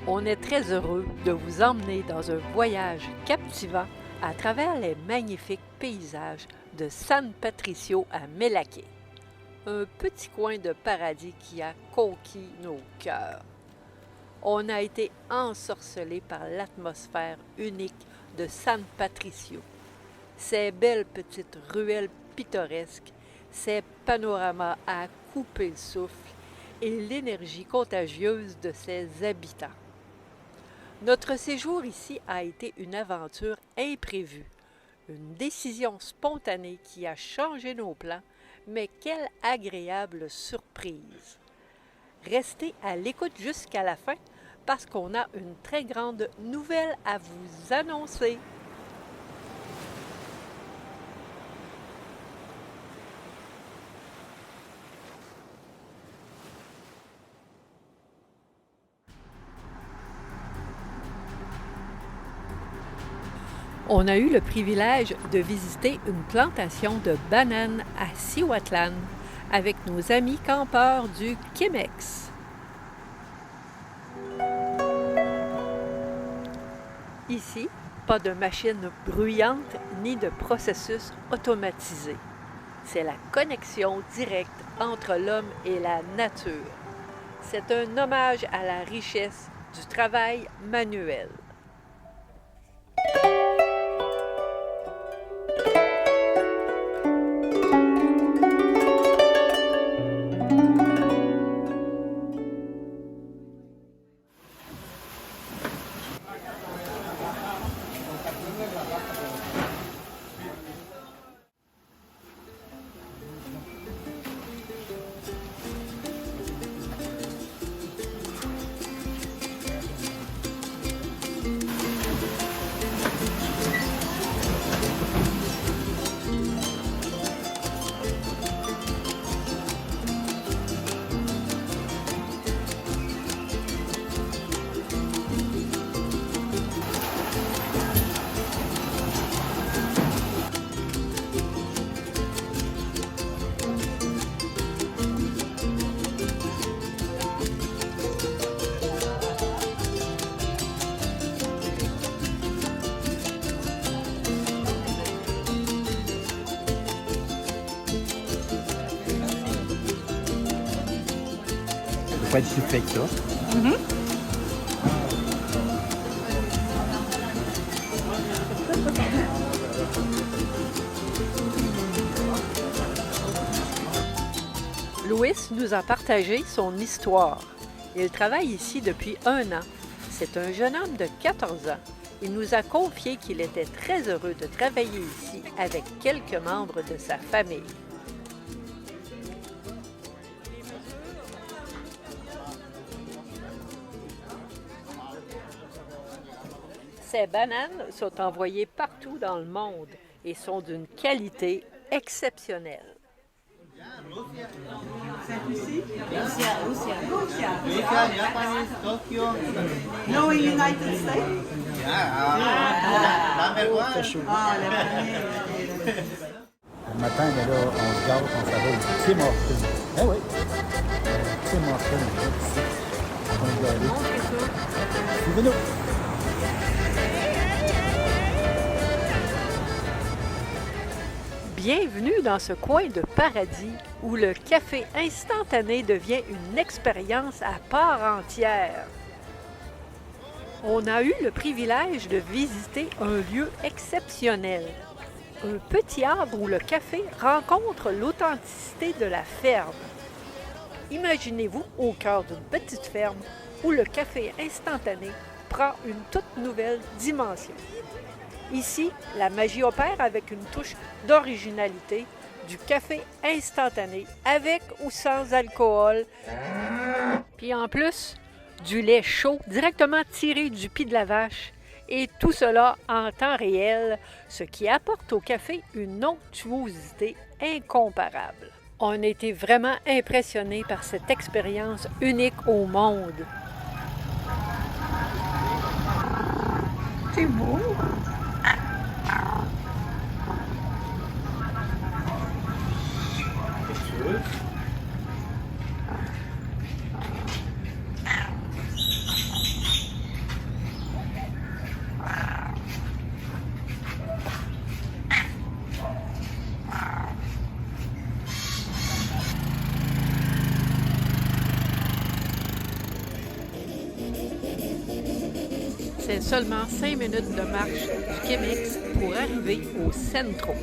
On est très heureux de vous emmener dans un voyage captivant à travers les magnifiques paysages de San Patricio à Melaque. Un petit coin de paradis qui a conquis nos cœurs. On a été ensorcelés par l'atmosphère unique de San Patricio. Ces belles petites ruelles pittoresques, ces panoramas à couper le souffle et l'énergie contagieuse de ses habitants. Notre séjour ici a été une aventure imprévue, une décision spontanée qui a changé nos plans, mais quelle agréable surprise! Restez à l'écoute jusqu'à la fin parce qu'on a une très grande nouvelle à vous annoncer. On a eu le privilège de visiter une plantation de bananes à Cihuatlán avec nos amis campeurs du Chemex. Ici, pas de machines bruyantes ni de processus automatisés. C'est la connexion directe entre l'homme et la nature. C'est un hommage à la richesse du travail manuel. Pas être plus fait que ça. Louis nous a partagé son histoire. Il travaille ici depuis 1 an. C'est un jeune homme de 14 ans. Il nous a confié qu'il était très heureux de travailler ici avec quelques membres de sa famille. Ces bananes sont envoyées partout dans le monde et sont d'une qualité exceptionnelle. Russia, Japanese, Tokyo. No, United States. Number one. Le matin, mais là, on se gâte, on s'appelle Tim Hortons. Eh oui! Tim Hortons, ici. On va aller. Suivez-nous! Bienvenue dans ce coin de paradis où le café instantané devient une expérience à part entière. On a eu le privilège de visiter un lieu exceptionnel. Un petit arbre où le café rencontre l'authenticité de la ferme. Imaginez-vous au cœur d'une petite ferme où le café instantané prend une toute nouvelle dimension. Ici, la magie opère avec une touche d'originalité, du café instantané avec ou sans alcool. Puis en plus, du lait chaud directement tiré du pied de la vache. Et tout cela en temps réel, ce qui apporte au café une onctuosité incomparable. On a été vraiment impressionnés par cette expérience unique au monde. C'est beau. C'est seulement 5 minutes de marche du Chemex pour arriver au Centro.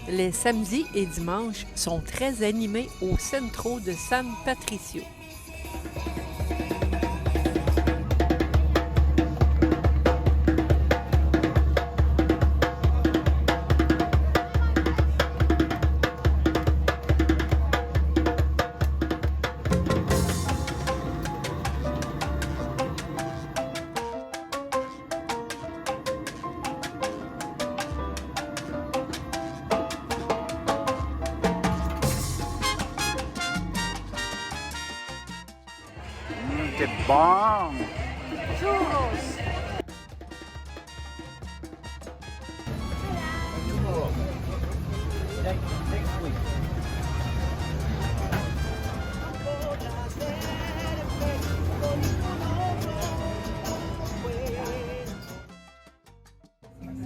Les samedis et dimanches sont très animés au Centro de San Patricio. C'est bon! Churros!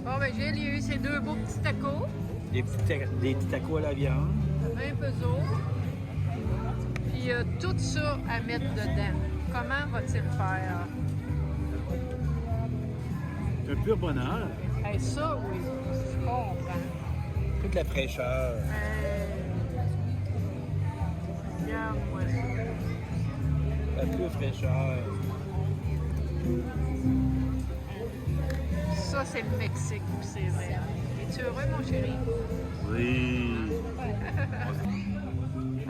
Bon, ben Gilles, il y a eu ces deux beaux petits tacos, Des petits tacos à la viande. 20 pesos, puis tout ça à mettre dedans. Comment va-t-il faire? Un pur bonheur. Hey, ça, oui, je comprends. Toute la fraîcheur. Regarde-moi ça. La pure fraîcheur. Ça, c'est le Mexique, c'est vrai. Es-tu heureux, mon chéri? Oui.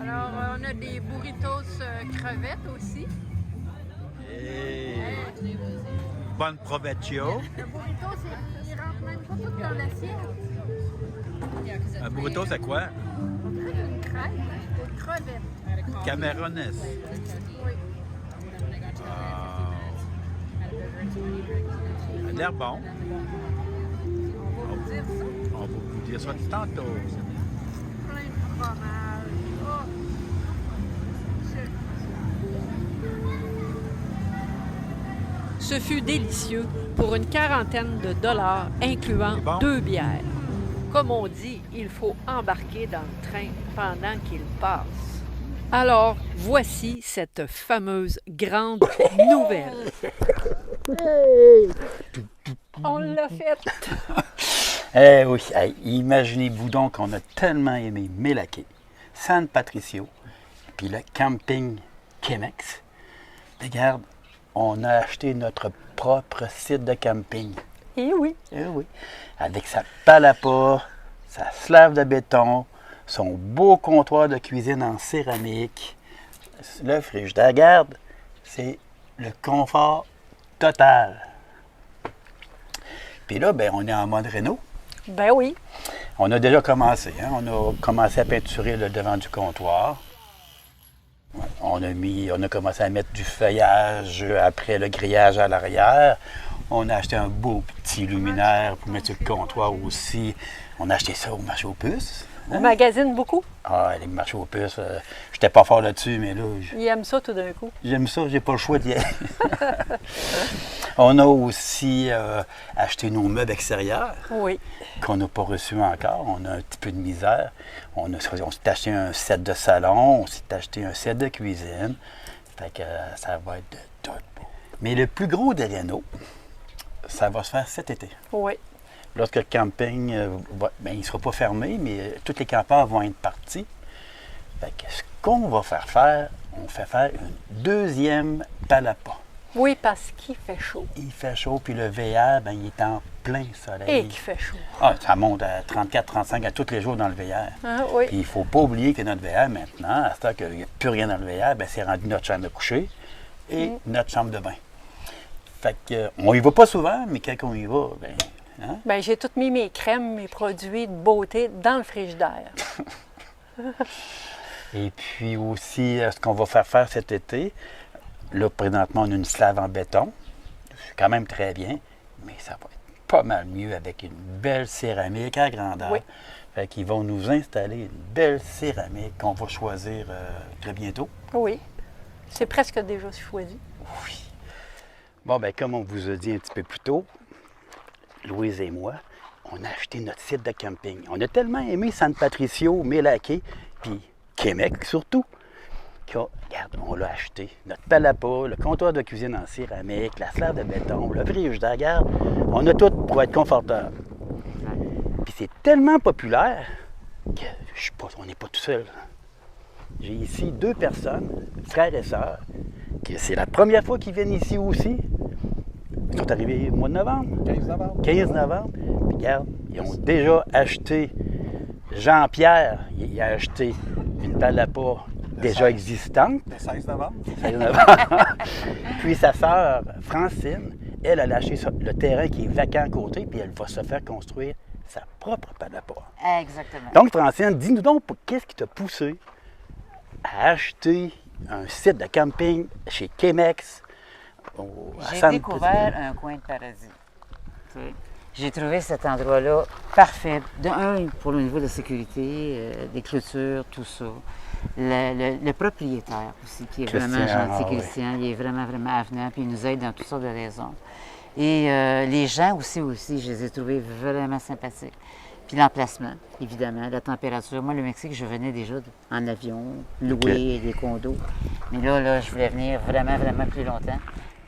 Alors, on a des burritos crevettes aussi. Bonne provecho. Le burrito, il rentre même pas tout dans l'assiette. Un burrito, c'est quoi? On dirait une crêpe, une crevette. Camerones. Oui. Ça a l'air bon. On va vous dire ça. On va vous dire ça tantôt. Plein de fromage. Oh. Ce fut délicieux pour une quarantaine de dollars, incluant C'est bon. 2 bières. Comme on dit, il faut embarquer dans le train pendant qu'il passe. Alors, voici cette fameuse grande nouvelle. On l'a faite! Eh oui, hey, imaginez-vous donc qu'on a tellement aimé Melaké, San Patricio, puis le camping Chemex. Regarde, on a acheté notre propre site de camping. Eh oui! Eh oui, avec sa palapa, sa slave de béton, son beau comptoir de cuisine en céramique, le frigidaire. Regarde, c'est le confort total. Puis là, ben, on est en mode réno. Ben oui! On a déjà commencé. Hein? On a commencé à peinturer le devant du comptoir. On a commencé à mettre du feuillage après le grillage à l'arrière. On a acheté un beau petit luminaire pour mettre sur le comptoir aussi. On a acheté ça au marché aux puces. On magasine beaucoup. Ah, les marchés aux puces, j'étais pas fort là-dessus, mais là, Il aime ça tout d'un coup. j'aime ça, j'ai pas le choix d'y aller. On a aussi acheté nos meubles extérieurs Oui. qu'on n'a pas reçus encore. On a un petit peu de misère. On s'est acheté un set de salon, on s'est acheté un set de cuisine. Fait que ça va être de tout beau. Mais le plus gros des rénaux, ça va se faire cet été. Oui. Lorsque le camping, il ne sera pas fermé, mais tous les campeurs vont être partis. Fait que ce qu'on va faire, on fait faire une deuxième palapa. Oui, parce qu'il fait chaud. Il fait chaud, puis le VR, ben, il est en plein soleil. Et qu'il fait chaud. Ah, ça monte à 34-35 à tous les jours dans le VR. Ah, oui. Puis il ne faut pas oublier que notre VR, maintenant, à ce temps qu'il n'y a plus rien dans le VR, ben, c'est rendu notre chambre de coucher et notre chambre de bain. Fait que, on y va pas souvent, mais quand on y va, ben, hein? Ben, j'ai tout mis mes crèmes, mes produits de beauté dans le frigidaire. Et puis aussi, ce qu'on va faire cet été, là, présentement, on a une slave en béton. C'est quand même très bien, mais ça va être pas mal mieux avec une belle céramique à grandeur. Oui. Fait qu'ils vont nous installer une belle céramique qu'on va choisir très bientôt. Oui. C'est presque déjà choisi. Oui. Bon, ben comme on vous a dit un petit peu plus tôt, Louise et moi, on a acheté notre site de camping. On a tellement aimé San Patricio, Mélakée, puis Québec surtout, regarde, on l'a acheté. Notre palapa, le comptoir de cuisine en céramique, la slab de béton, le frigidaire, regarde, on a tout pour être confortable. Puis c'est tellement populaire que on n'est pas tout seul. J'ai ici 2 personnes, frères et sœurs, que c'est la première fois qu'ils viennent ici aussi. Ils sont arrivés au mois de novembre. 15 novembre. 15 novembre. Puis regarde, ils ont déjà acheté. Jean-Pierre, il a acheté une palapa déjà existante. Le 16 novembre. 16 novembre. Puis sa sœur, Francine, elle a acheté le terrain qui est vacant à côté, puis elle va se faire construire sa propre palapa. Exactement. Donc, Francine, dis-nous donc, qu'est-ce qui t'a poussé à acheter un site de camping chez Chemex? J'ai découvert un coin de paradis. Tu sais. J'ai trouvé cet endroit-là parfait. Pour le niveau de la sécurité, des clôtures, tout ça. Le propriétaire aussi, qui est vraiment gentil, Christian, il est vraiment, vraiment avenant, puis il nous aide dans toutes sortes de raisons. Et les gens aussi, je les ai trouvés vraiment sympathiques. Puis l'emplacement, évidemment, la température. Moi, le Mexique, je venais déjà en avion, louer des condos. Mais là, je voulais venir vraiment, vraiment plus longtemps.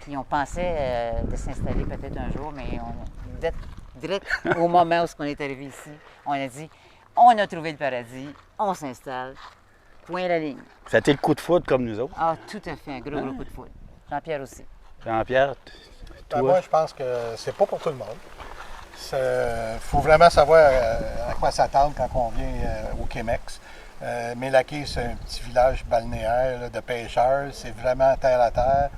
Puis on pensait de s'installer peut-être un jour, mais direct au moment où on est arrivé ici, on a dit, on a trouvé le paradis, on s'installe, point à la ligne. Ça a été le coup de foudre comme nous autres. Ah, tout à fait, un gros coup de foudre. Jean-Pierre aussi. Jean-Pierre, toi? Moi, je pense que c'est pas pour tout le monde. Il faut vraiment savoir à quoi s'attendre quand on vient au Québec. Mélakée, c'est un petit village balnéaire là, de pêcheurs. C'est vraiment terre à terre.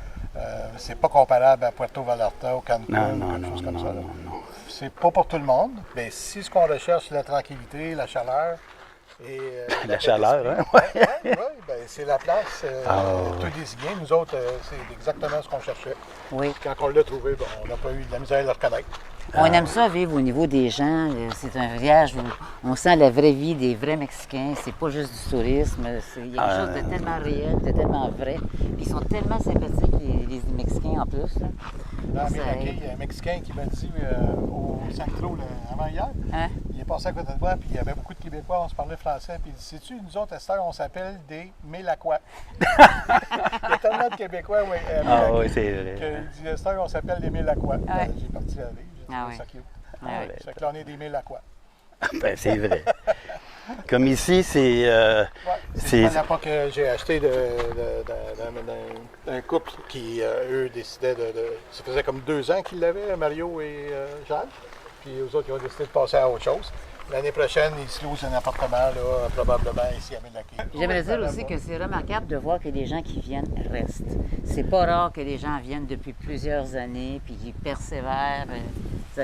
C'est pas comparable à Puerto Vallarta ou Cancun, quelque chose comme ça. Non. C'est pas pour tout le monde. Mais si ce qu'on recherche, c'est la tranquillité, la chaleur. Et, la chaleur, hein? Oui, ben, c'est la place tout désigné. Nous autres, c'est exactement ce qu'on cherchait. Oui. Quand on l'a trouvé, bon, on n'a pas eu de la misère à le reconnaître. On aime ça vivre au niveau des gens. C'est un village où on sent la vraie vie des vrais Mexicains. C'est pas juste du tourisme. Il y a quelque chose de tellement réel, de tellement vrai. Puis ils sont tellement sympathiques, les Mexicains en plus. Là. Dans Mélakée, il y a un Mexicain qui m'a dit au Centro avant hier, il est passé à côté de moi, puis il y avait beaucoup de Québécois, on se parlait français, puis il dit, sais-tu, nous autres, à cette heure, on s'appelle des Mélaquois. Il y a tellement de Québécois, oui. Oui, c'est vrai. Il dit, à cette heure, on s'appelle des Mélaquois. J'ai parti avec, j'ai trouvé ça cute. Ouais. Fait que là, on est des Mélaquois. Ben, c'est vrai. Comme ici, c'est... C'est la pas que j'ai acheté d'un couple qui, eux, décidaient de... Ça faisait comme 2 ans qu'ils l'avaient, Mario et Jacques. Puis eux autres, ils ont décidé de passer à autre chose. L'année prochaine, ils se louent un appartement, là, probablement ici à Mélakée. J'aimerais dire aussi que c'est remarquable de voir que les gens qui viennent restent. C'est pas rare que les gens viennent depuis plusieurs années, puis qu'ils persévèrent.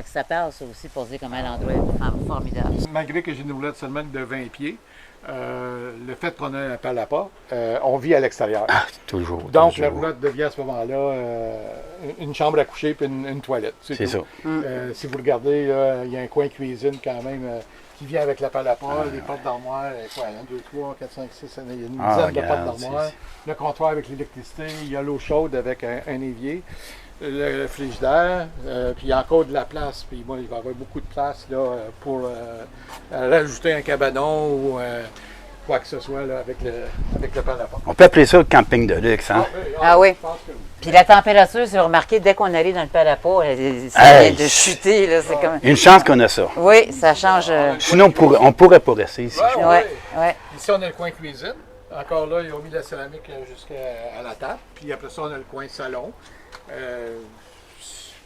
Ça parle, ça aussi, pour dire comment l'endroit est formidable. Malgré que j'ai une roulette seulement de 20 pieds, le fait qu'on a un palapa, on vit à l'extérieur. Toujours. Donc, la roulotte devient à ce moment-là une chambre à coucher puis une toilette. C'est ça. Si vous regardez, il y a un coin cuisine quand même qui vient avec la palapa, les portes d'armoire, 1, 2, 3, 4, 5, 6, il y a une dizaine de portes d'armoire. Le comptoir avec l'électricité, il y a l'eau chaude avec un évier. Le frigidaire, puis il y a encore de la place, puis moi, il va y avoir beaucoup de place là, pour rajouter un cabanon ou quoi que ce soit là, avec le palapa. On peut appeler ça le camping de luxe, hein? Ah oui. Je pense que oui. Puis la température, si vous remarquez, dès qu'on arrive dans le palapa, ça vient de chuter. Là, c'est comme... Une chance qu'on a ça. Oui, ça change. Sinon, on pourrait pas rester ici. Ouais. Ici, on a le coin cuisine. Encore là, ils ont mis de la céramique jusqu'à la table. Puis après ça, on a le coin salon.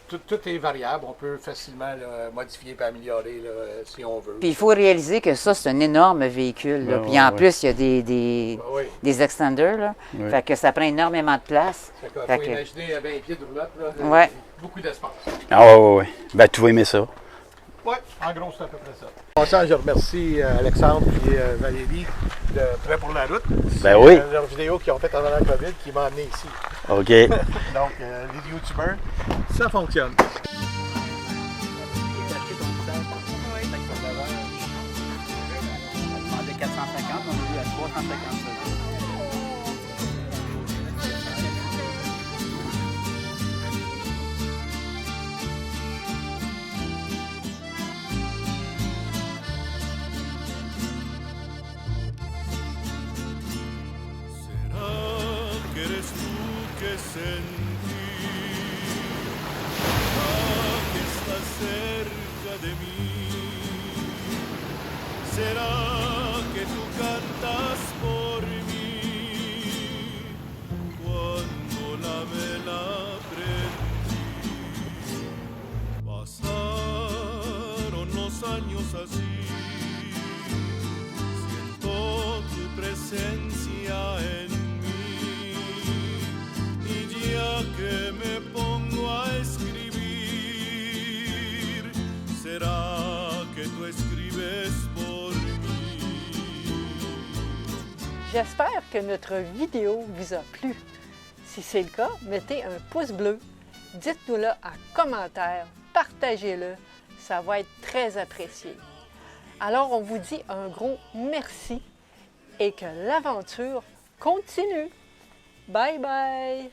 Tout est variable. On peut facilement modifier et améliorer là, si on veut. Puis il faut réaliser que ça, c'est un énorme véhicule. Là. Puis en plus, il y a des extenders. Là. Fait que ça prend énormément de place. Il faut imaginer à 20 pieds de roulotte, là, beaucoup d'espace. Ah oui. Ben, tu vas aimer ça. Oui, en gros, c'est à peu près ça. En passant, je remercie Alexandre et Valérie de Prêt pour la route. Ben oui. Leur vidéo qu'ils ont fait avant la COVID qui m'a amené ici. OK. Donc, les youtubeurs, ça fonctionne. que eres tú que sentí, que estás cerca de mí. ¿Será que tú cantas por mí cuando la vela prendí? Pasaron los años así, siento tu presencia en mí, y ya que me pongo a escribir, ¿será que tú escribes por mí? J'espère que notre vidéo vous a plu. Si c'est le cas, mettez un pouce bleu, dites-nous-le en commentaire, partagez-le, ça va être très apprécié. Alors on vous dit un gros merci et que l'aventure continue. Bye bye!